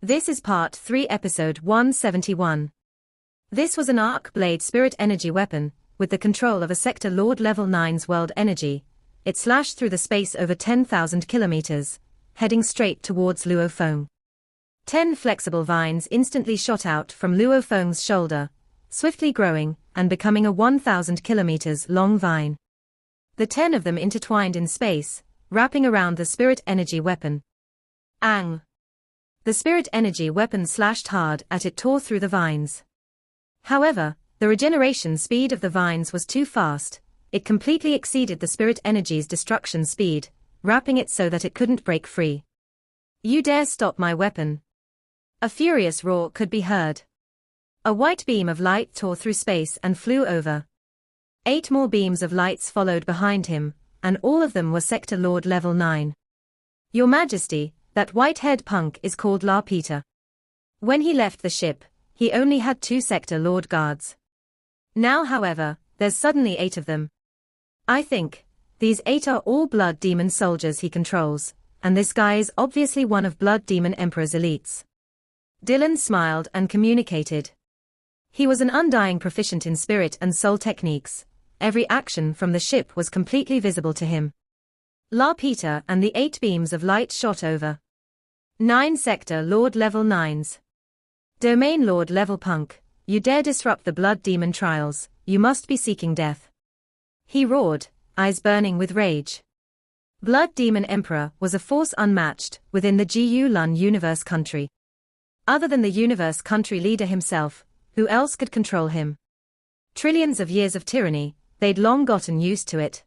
This is Part 3 Episode 171. This was an arc blade spirit energy weapon, with the control of a Sector Lord Level 9's world energy. It slashed through the space over 10,000 kilometers, heading straight towards Luo Feng. 10 flexible vines instantly shot out from Luo Feng's shoulder, swiftly growing and becoming a 1,000 kilometers long vine. The 10 of them intertwined in space, wrapping around the spirit energy weapon. Ang! The spirit energy weapon slashed hard as it tore through the vines. However, the regeneration speed of the vines was too fast. It completely exceeded the spirit energy's destruction speed, wrapping it so that it couldn't break free. "You dare stop my weapon!" A furious roar could be heard. A white beam of light tore through space and flew over. 8 more beams of lights followed behind him, and all of them were Sector Lord Level 9. "Your Majesty, that white-haired punk is called La Peter. When he left the ship, he only had 2 Sector Lord guards. Now, however, there's suddenly 8 of them. I think these 8 are all Blood Demon soldiers he controls, and this guy is obviously one of Blood Demon Emperor's elites." Dylan smiled and communicated. He was an undying proficient in spirit and soul techniques. Every action from the ship was completely visible to him. La Peter and the 8 beams of light shot over. 9 Sector Lord Level 9s. Domain Lord Level Punk, you dare disrupt the Blood Demon trials, you must be seeking death. He roared, eyes burning with rage. Blood Demon Emperor was a force unmatched within the Gu Lun universe country. Other than the universe country leader himself, who else could control him? Trillions of years of tyranny, they'd long gotten used to it.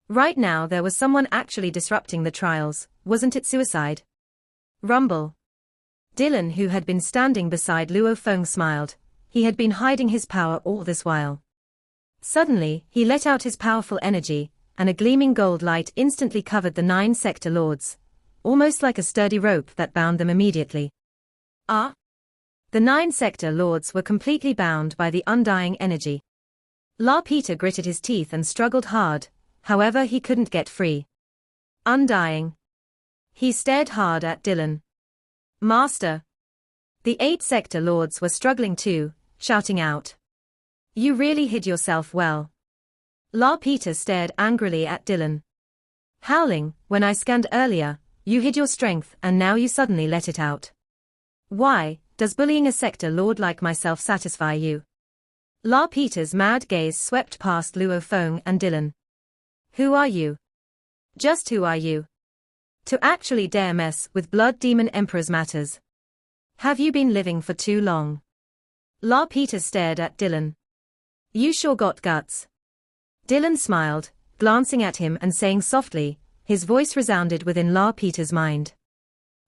Right now there was someone actually disrupting the trials, wasn't it suicide? Rumble. Dylan, who had been standing beside Luo Feng, smiled. He had been hiding his power all this while. Suddenly, he let out his powerful energy, and a gleaming gold light instantly covered the 9 Sector Lords, almost like a sturdy rope that bound them immediately. Ah! The 9 Sector Lords were completely bound by the undying energy. La Peter gritted his teeth and struggled hard. However, he couldn't get free. Undying. He stared hard at Dylan. "Master!" The 8 Sector Lords were struggling too, shouting out. "You really hid yourself well." La Peter stared angrily at Dylan. Howling, "When I scanned earlier, you hid your strength and now you suddenly let it out. Why, does bullying a Sector Lord like myself satisfy you?" La Peter's mad gaze swept past Luo Feng and Dylan. "Who are you? Just who are you? To actually dare mess with Blood Demon Emperor's matters? Have you been living for too long?" La Peter stared at Dylan. "You sure got guts." Dylan smiled, glancing at him and saying softly, his voice resounded within La Peter's mind.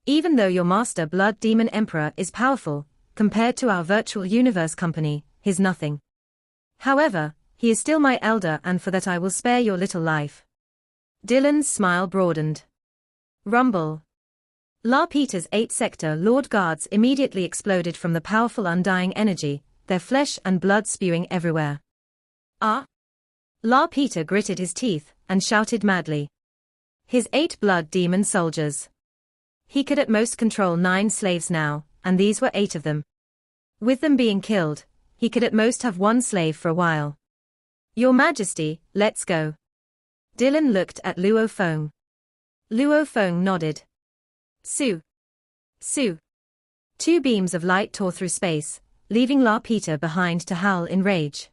"Even though your master Blood Demon Emperor is powerful, compared to our virtual universe company, he's nothing. However, he is still my elder, and for that I will spare your little life." Dylan's smile broadened. Rumble. La Peter's 8 Sector Lord guards immediately exploded from the powerful undying energy, their flesh and blood spewing everywhere. "Ah!" La Peter gritted his teeth and shouted madly. His 8 Blood Demon soldiers. He could at most control 9 slaves now, and these were 8 of them. With them being killed, he could at most have 1 slave for a while. "Your Majesty, let's go." Dylan looked at Luo Feng. Luo Feng nodded. "Su. Su." 2 beams of light tore through space, leaving La Peter behind to howl in rage.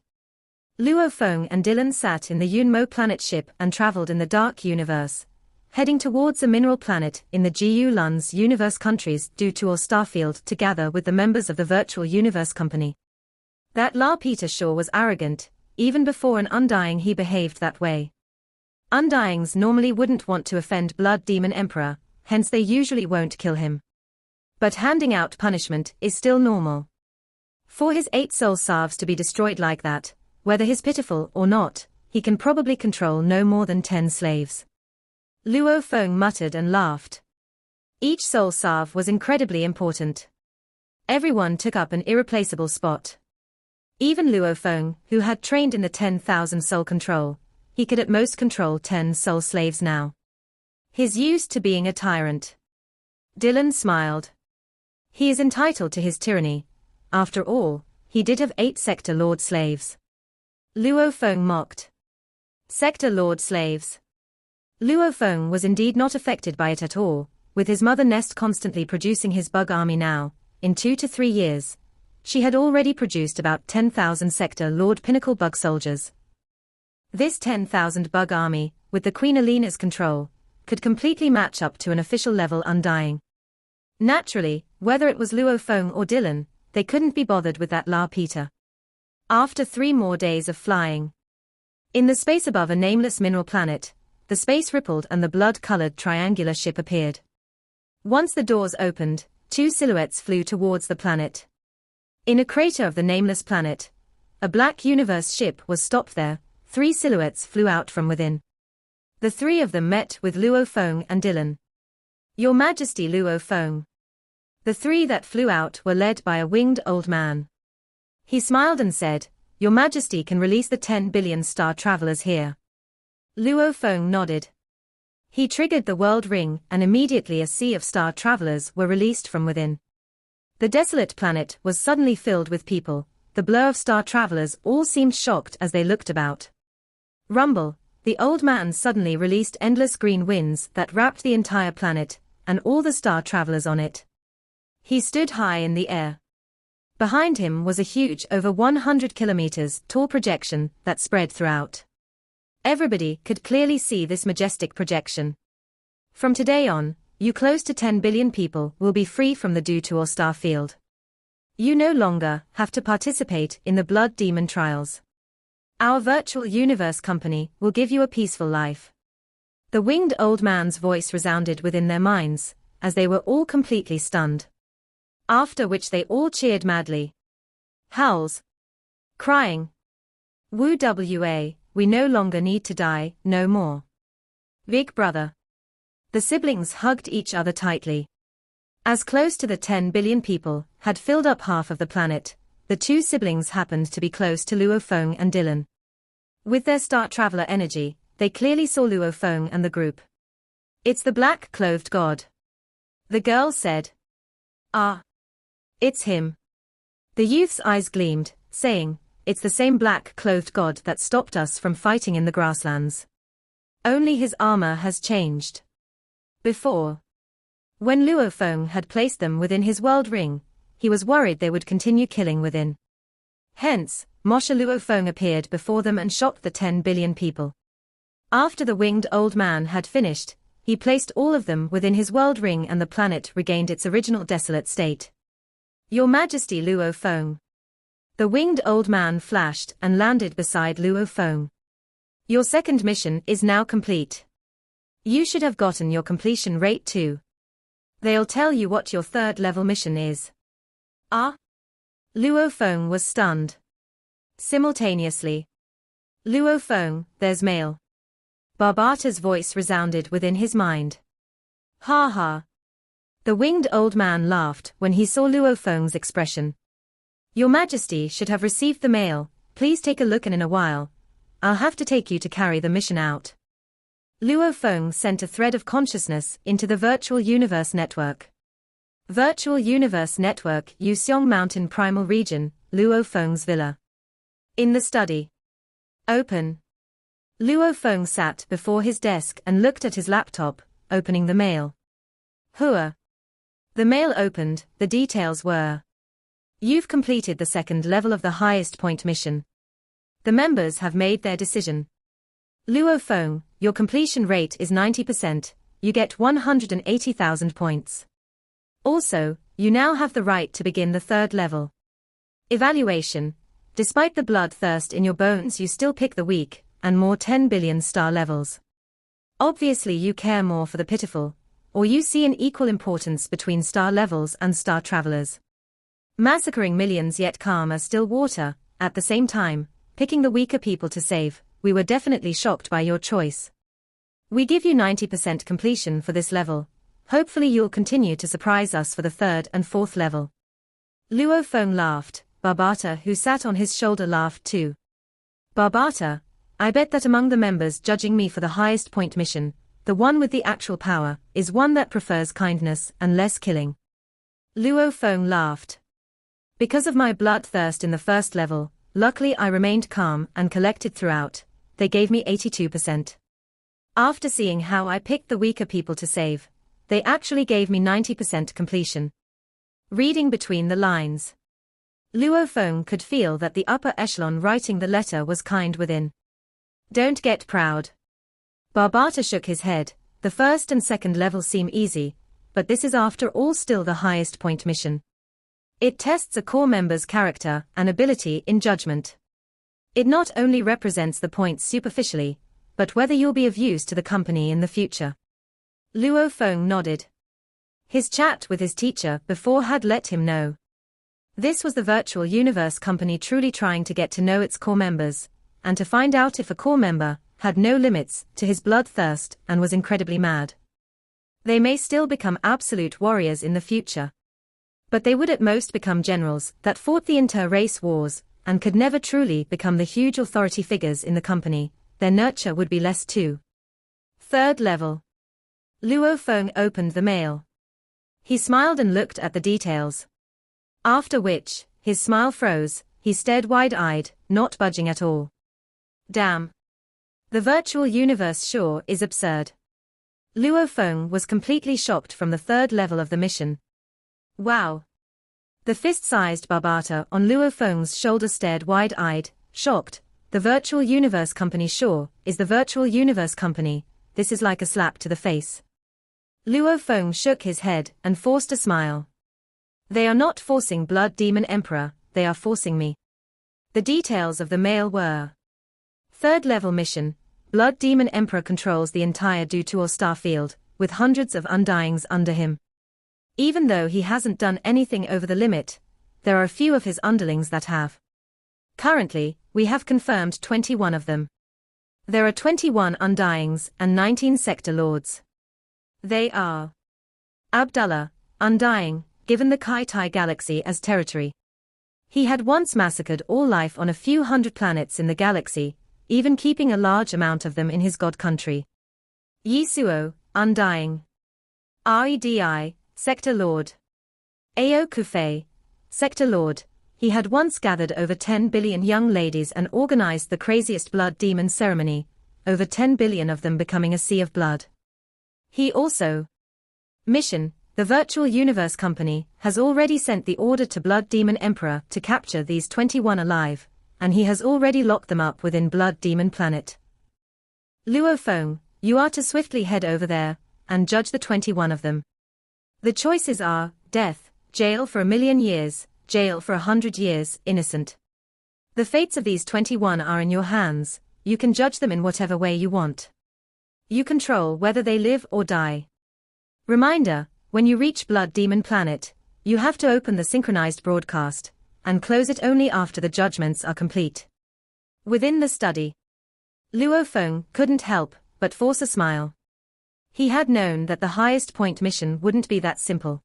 Luo Feng and Dylan sat in the Yunmo planet ship and traveled in the dark universe, heading towards a mineral planet in the Gu Lun's universe countries due to our starfield to gather with the members of the virtual universe company. That La Peter sure was arrogant. Even before an Undying he behaved that way. Undyings normally wouldn't want to offend Blood Demon Emperor, hence they usually won't kill him. But handing out punishment is still normal. For his 8 soul salves to be destroyed like that, whether he's pitiful or not, he can probably control no more than 10 slaves. Luo Feng muttered and laughed. Each soul salve was incredibly important. Everyone took up an irreplaceable spot. Even Luo Feng, who had trained in the 10,000 soul control, he could at most control 10 soul slaves now. He's used to being a tyrant. Dylan smiled. He is entitled to his tyranny. After all, he did have 8 Sector Lord slaves. Luo Feng mocked. Sector Lord slaves. Luo Feng was indeed not affected by it at all, with his mother Nest constantly producing his bug army now. In 2 to 3 years, she had already produced about 10,000 Sector Lord Pinnacle bug soldiers. This 10,000 bug army, with the Queen Alina's control, could completely match up to an official level Undying. Naturally, whether it was Luo Feng or Dylan, they couldn't be bothered with that La Peter. After 3 more days of flying, in the space above a nameless mineral planet, the space rippled and the blood-colored triangular ship appeared. Once the doors opened, 2 silhouettes flew towards the planet. In a crater of the nameless planet, a black universe ship was stopped there. 3 silhouettes flew out from within. The 3 of them met with Luo Feng and Dylan. Your Majesty Luo Feng. The 3 that flew out were led by a winged old man. He smiled and said, Your Majesty can release the 10 billion star travelers here. Luo Feng nodded. He triggered the world ring and immediately a sea of star travelers were released from within. The desolate planet was suddenly filled with people. The blur of star travelers all seemed shocked as they looked about. Rumble, the old man suddenly released endless green winds that wrapped the entire planet, and all the star travelers on it. He stood high in the air. Behind him was a huge, over 100 kilometers tall projection that spread throughout. Everybody could clearly see this majestic projection. From today on, you close to 10 billion people will be free from the Dutu or star field. You no longer have to participate in the blood demon trials. Our virtual universe company will give you a peaceful life. The winged old man's voice resounded within their minds, as they were all completely stunned. After which they all cheered madly. Howls. Crying. Woo wa, we no longer need to die, no more. Big brother. The siblings hugged each other tightly. As close to the 10 billion people had filled up half of the planet, the 2 siblings happened to be close to Luo Feng and Dylan. With their star traveler energy, they clearly saw Luo Feng and the group. It's the black-clothed god. The girl said. Ah. It's him. The youth's eyes gleamed, saying, It's the same black-clothed god that stopped us from fighting in the grasslands. Only his armor has changed. Before, when Luo Feng had placed them within his world ring, he was worried they would continue killing within. Hence, Moshe Luo Feng appeared before them and shocked the 10 billion people. After the winged old man had finished, he placed all of them within his world ring and the planet regained its original desolate state. Your Majesty Luo Feng. The winged old man flashed and landed beside Luo Feng. Your second mission is now complete. You should have gotten your completion rate too. They'll tell you what your 3rd level mission is. Ah? Luo Feng was stunned. Simultaneously. Luo Feng, there's mail. Barbata's voice resounded within his mind. Ha ha. The winged old man laughed when he saw Luo Feng's expression. Your Majesty should have received the mail, please take a look in a while. I'll have to take you to carry the mission out. Luo Feng sent a thread of consciousness into the Virtual Universe Network. Virtual Universe Network, Yuseong Mountain Primal Region, Luo Feng's villa. In the study. Open. Luo Feng sat before his desk and looked at his laptop, opening the mail. Hua. The mail opened, the details were. You've completed the 2nd level of the highest point mission. The members have made their decision. Luo Feng, your completion rate is 90%, you get 180,000 points. Also, you now have the right to begin the 3rd level. Evaluation. Despite the bloodthirst in your bones you still pick the weak, and more 10 billion star levels. Obviously you care more for the pitiful, or you see an equal importance between star levels and star travelers. Massacring millions yet calm as still water, at the same time, picking the weaker people to save, we were definitely shocked by your choice. We give you 90% completion for this level. Hopefully you'll continue to surprise us for the 3rd and 4th level. Luo Feng laughed. Barbata, who sat on his shoulder, laughed too. Barbata, I bet that among the members judging me for the highest point mission, the one with the actual power is one that prefers kindness and less killing. Luo Feng laughed. Because of my bloodthirst in the first level, luckily I remained calm and collected throughout. They gave me 82%. After seeing how I picked the weaker people to save, they actually gave me 90% completion. Reading between the lines, Luo Feng could feel that the upper echelon writing the letter was kind within. Don't get proud. Barbata shook his head. The first and second levels seem easy, but this is after all still the highest point mission. It tests a core member's character and ability in judgment. It not only represents the points superficially, but whether you'll be of use to the company in the future. Luo Feng nodded. His chat with his teacher before had let him know. This was the virtual universe company truly trying to get to know its core members, and to find out if a core member had no limits to his bloodthirst and was incredibly mad. They may still become absolute warriors in the future, but they would at most become generals that fought the inter-race wars, and could never truly become the huge authority figures in the company. Their nurture would be less too. Third level. Luo Feng opened the mail. He smiled and looked at the details. After which, his smile froze, he stared wide-eyed, not budging at all. Damn. The virtual universe sure is absurd. Luo Feng was completely shocked from the third level of the mission. Wow. The fist-sized Barbata on Luo Feng's shoulder stared wide-eyed, shocked. The virtual universe company sure is the virtual universe company. This is like a slap to the face. Luo Feng shook his head and forced a smile. They are not forcing Blood Demon Emperor, they are forcing me. The details of the mail were: third level mission, Blood Demon Emperor controls the entire Dutuor star field, with hundreds of undyings under him. Even though he hasn't done anything over the limit, there are a few of his underlings that have. Currently, we have confirmed 21 of them. There are 21 undyings and 19 sector lords. They are Abdullah, undying, given the Kai-Tai galaxy as territory. He had once massacred all life on a few hundred planets in the galaxy, even keeping a large amount of them in his god country. Yisuo, undying. Redi, sector lord. Ao Kufei, sector lord. He had once gathered over 10 billion young ladies and organized the craziest blood demon ceremony, over 10 billion of them becoming a sea of blood. He also. Mission, the virtual universe company, has already sent the order to Blood Demon Emperor to capture these 21 alive, and he has already locked them up within Blood Demon Planet. Luo Feng, you are to swiftly head over there, and judge the 21 of them. The choices are, death, jail for 1,000,000 years, jail for 100 years, innocent. The fates of these 21 are in your hands, you can judge them in whatever way you want. You control whether they live or die. Reminder, when you reach Blood Demon Planet, you have to open the synchronized broadcast, and close it only after the judgments are complete. Within the study, Luo Feng couldn't help but force a smile. He had known that the highest point mission wouldn't be that simple.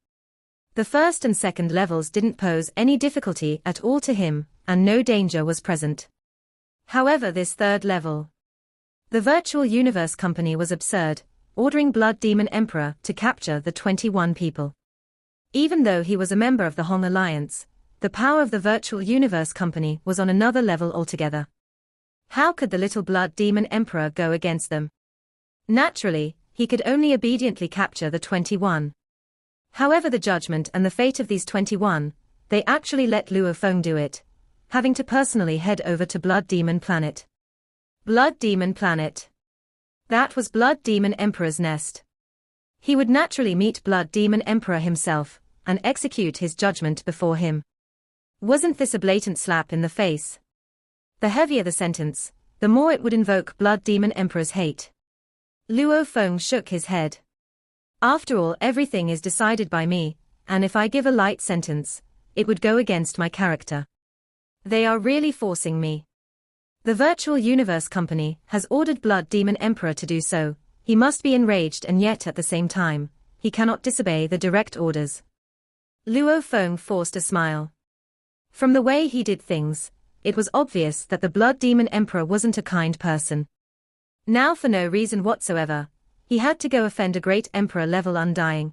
The first and second levels didn't pose any difficulty at all to him, and no danger was present. However, this third level, the virtual universe company was absurd, ordering Blood Demon Emperor to capture the 21 people. Even though he was a member of the Hong Alliance, the power of the virtual universe company was on another level altogether. How could the little Blood Demon Emperor go against them? Naturally, he could only obediently capture the 21. However, the judgment and the fate of these 21, they actually let Luo Feng do it, having to personally head over to Blood Demon Planet. Blood Demon Planet. That was Blood Demon Emperor's nest. He would naturally meet Blood Demon Emperor himself, and execute his judgment before him. Wasn't this a blatant slap in the face? The heavier the sentence, the more it would invoke Blood Demon Emperor's hate. Luo Feng shook his head. After all, everything is decided by me, and if I give a light sentence, it would go against my character. They are really forcing me. The virtual universe company has ordered Blood Demon Emperor to do so. He must be enraged, and yet at the same time, he cannot disobey the direct orders. Luo Feng forced a smile. From the way he did things, it was obvious that the Blood Demon Emperor wasn't a kind person. Now, for no reason whatsoever, he had to go offend a great emperor level undying.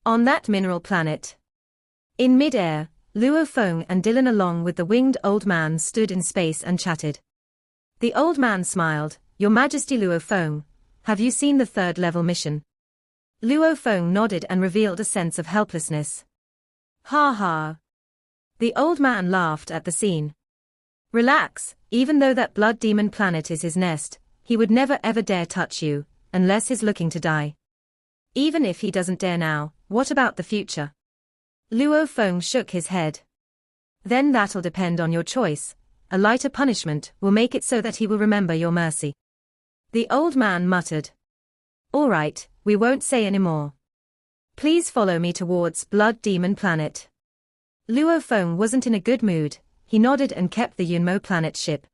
On that mineral planet, In mid-air, Luo Feng and Dylan along with the winged old man stood in space and chatted. The old man smiled. Your Majesty Luo Feng, have you seen the third-level mission? Luo Feng nodded and revealed a sense of helplessness. Ha ha. The old man laughed at the scene. Relax, even though that blood demon planet is his nest, he would never ever dare touch you, unless he's looking to die. Even if he doesn't dare now, what about the future? Luo Feng shook his head. Then that'll depend on your choice. A lighter punishment will make it so that he will remember your mercy. The old man muttered. All right, we won't say any more. Please follow me towards Blood Demon Planet. Luo Feng wasn't in a good mood. He nodded and kept the Yunmo planet ship.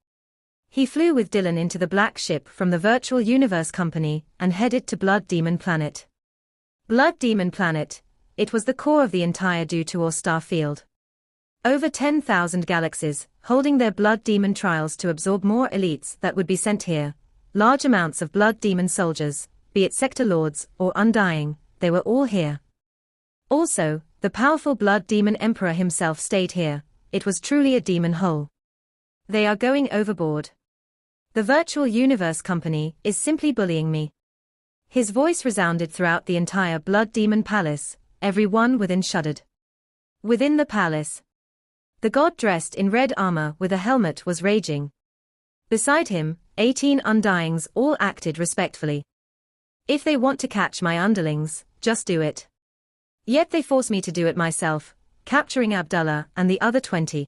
He flew with Dylan into the black ship from the Virtual Universe Company and headed to Blood Demon Planet. Blood Demon Planet, it was the core of the entire Dutuor star field. Over 10,000 galaxies, holding their blood demon trials to absorb more elites that would be sent here. Large amounts of blood demon soldiers, be it sector lords or undying, they were all here. Also, the powerful blood demon emperor himself stayed here. It was truly a demon hole. They are going overboard. The Virtual Universe Company is simply bullying me. His voice resounded throughout the entire Blood Demon Palace. Everyone within shuddered. Within the palace, the god dressed in red armor with a helmet was raging. Beside him, 18 undyings all acted respectfully. If they want to catch my underlings, just do it. Yet they force me to do it myself, capturing Abdullah and the other 20.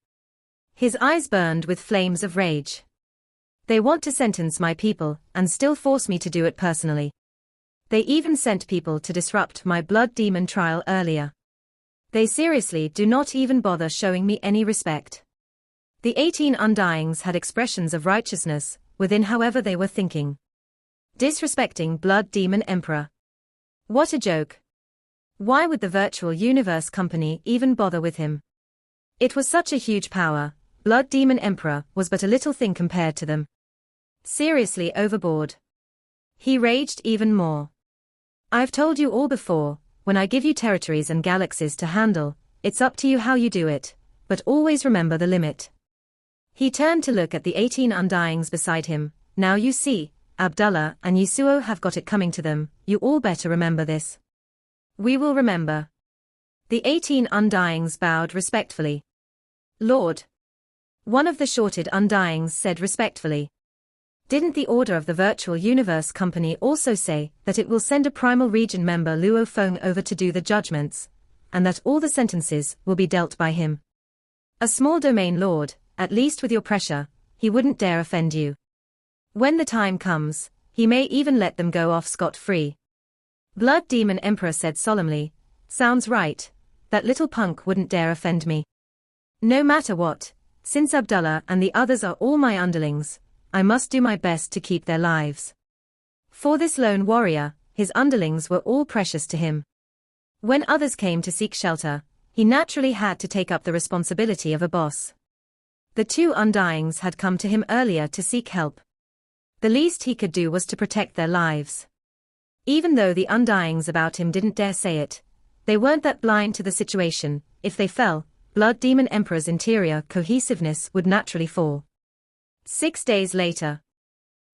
His eyes burned with flames of rage. They want to sentence my people and still force me to do it personally. They even sent people to disrupt my blood demon trial earlier. They seriously do not even bother showing me any respect. The 18 undyings had expressions of righteousness within, however they were thinking. Disrespecting Blood Demon Emperor. What a joke. Why would the Virtual Universe Company even bother with him? It was such a huge power. Blood Demon Emperor was but a little thing compared to them. Seriously overboard. He raged even more. I've told you all before, when I give you territories and galaxies to handle, it's up to you how you do it, but always remember the limit. He turned to look at the 18 undyings beside him. Now you see, Abdullah and Yasuo have got it coming to them. You all better remember this. We will remember. The 18 undyings bowed respectfully. Lord. One of the shorted undyings said respectfully. Didn't the order of the Virtual Universe Company also say that it will send a Primal Region member Luo Feng over to do the judgments, and that all the sentences will be dealt by him? A small domain lord, at least with your pressure, he wouldn't dare offend you. When the time comes, he may even let them go off scot-free. Blood Demon Emperor said solemnly, sounds right, that little punk wouldn't dare offend me. No matter what, since Abdullah and the others are all my underlings, I must do my best to keep their lives. For this lone warrior, his underlings were all precious to him. When others came to seek shelter, he naturally had to take up the responsibility of a boss. The 2 undyings had come to him earlier to seek help. The least he could do was to protect their lives. Even though the undyings about him didn't dare say it, they weren't that blind to the situation. If they fell, Blood Demon Emperor's interior cohesiveness would naturally fall. 6 days later,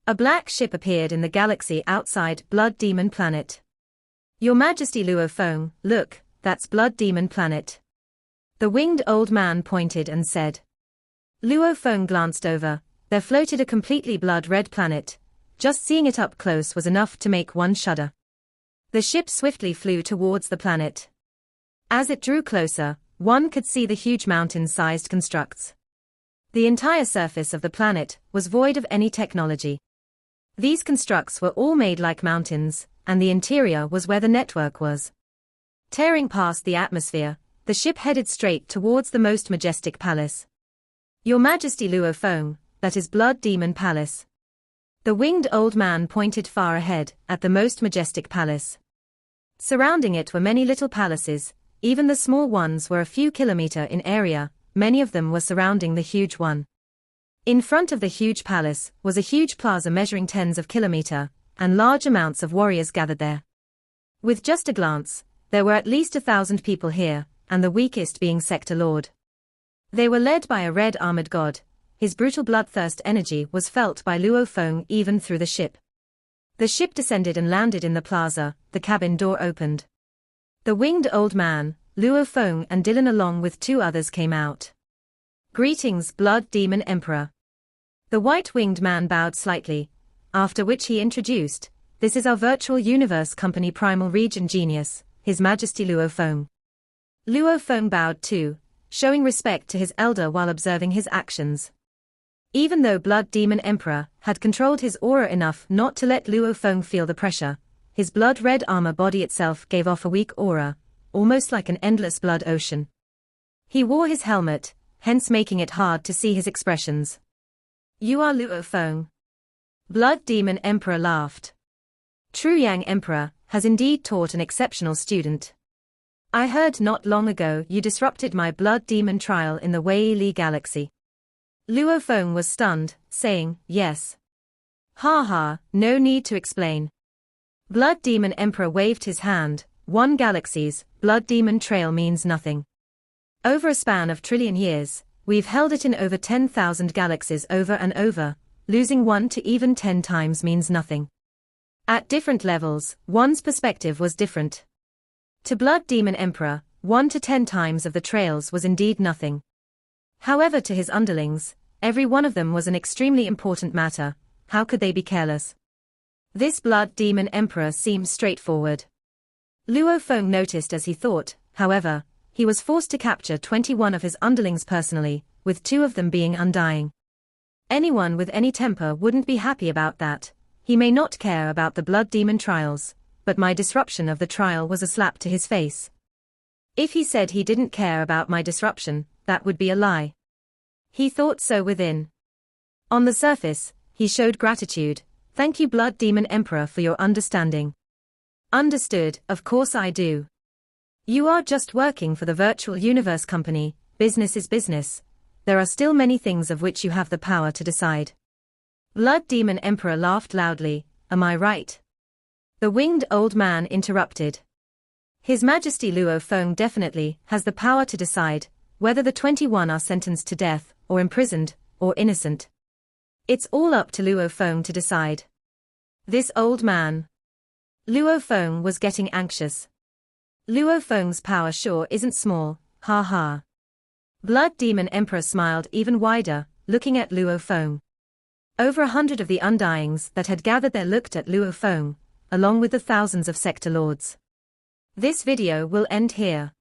a black ship appeared in the galaxy outside Blood Demon Planet. Your Majesty Luo Feng, look, that's Blood Demon Planet. The winged old man pointed and said. Luo Feng glanced over. There floated a completely blood-red planet. Just seeing it up close was enough to make one shudder. The ship swiftly flew towards the planet. As it drew closer, one could see the huge mountain-sized constructs. The entire surface of the planet was void of any technology. These constructs were all made like mountains, and the interior was where the network was. Tearing past the atmosphere, the ship headed straight towards the most majestic palace. Your Majesty Luo Feng, that is Blood Demon Palace. The winged old man pointed far ahead, at the most majestic palace. Surrounding it were many little palaces, even the small ones were a few kilometers in area, many of them were surrounding the huge one. In front of the huge palace was a huge plaza measuring tens of kilometers, and large amounts of warriors gathered there. With just a glance, there were at least 1,000 people here, and the weakest being Sector Lord. They were led by a red armored god. His brutal bloodthirst energy was felt by Luo Feng even through the ship. The ship descended and landed in the plaza, the cabin door opened. The winged old man, Luo Feng and Dylan along with 2 others came out. "Greetings, Blood Demon Emperor." The white-winged man bowed slightly, after which he introduced, "This is our virtual universe company Primal Region Genius, His Majesty Luo Feng." Luo Feng bowed too, showing respect to his elder while observing his actions. Even though Blood Demon Emperor had controlled his aura enough not to let Luo Feng feel the pressure, his blood-red armor body itself gave off a weak aura, almost like an endless blood ocean. He wore his helmet, hence making it hard to see his expressions. "You are Luo Feng?" Blood Demon Emperor laughed. "True Yang Emperor has indeed taught an exceptional student. I heard not long ago you disrupted my Blood Demon trial in the Wei Li Galaxy." Luo Feng was stunned, saying, "Yes." "Ha ha, no need to explain." Blood Demon Emperor waved his hand. "1 galaxy's Blood Demon trail means nothing. Over a span of trillion years, we've held it in over 10,000 galaxies over and over, losing 1 to even 10 times means nothing. At different levels, one's perspective was different. To Blood Demon Emperor, 1 to 10 times of the trails was indeed nothing. However, to his underlings, every one of them was an extremely important matter. How could they be careless? This Blood Demon Emperor seemed straightforward. Luo Feng noticed as he thought, however, he was forced to capture 21 of his underlings personally, with 2 of them being undying. Anyone with any temper wouldn't be happy about that. He may not care about the Blood Demon trials, but my disruption of the trial was a slap to his face. If he said he didn't care about my disruption, that would be a lie. He thought so within. On the surface, he showed gratitude. "Thank you, Blood Demon Emperor, for your understanding." "Understood, of course I do. You are just working for the Virtual Universe Company, business is business. There are still many things of which you have the power to decide." Blood Demon Emperor laughed loudly. "Am I right?" The winged old man interrupted. "His Majesty Luo Feng definitely has the power to decide whether the 21 are sentenced to death, or imprisoned, or innocent. It's all up to Luo Feng to decide." This old man. Luo Feng was getting anxious. Luo Feng's power sure isn't small, ha ha. Blood Demon Emperor smiled even wider, looking at Luo Feng. Over 100 of the Undyings that had gathered there looked at Luo Feng, along with the thousands of Sector Lords. This video will end here.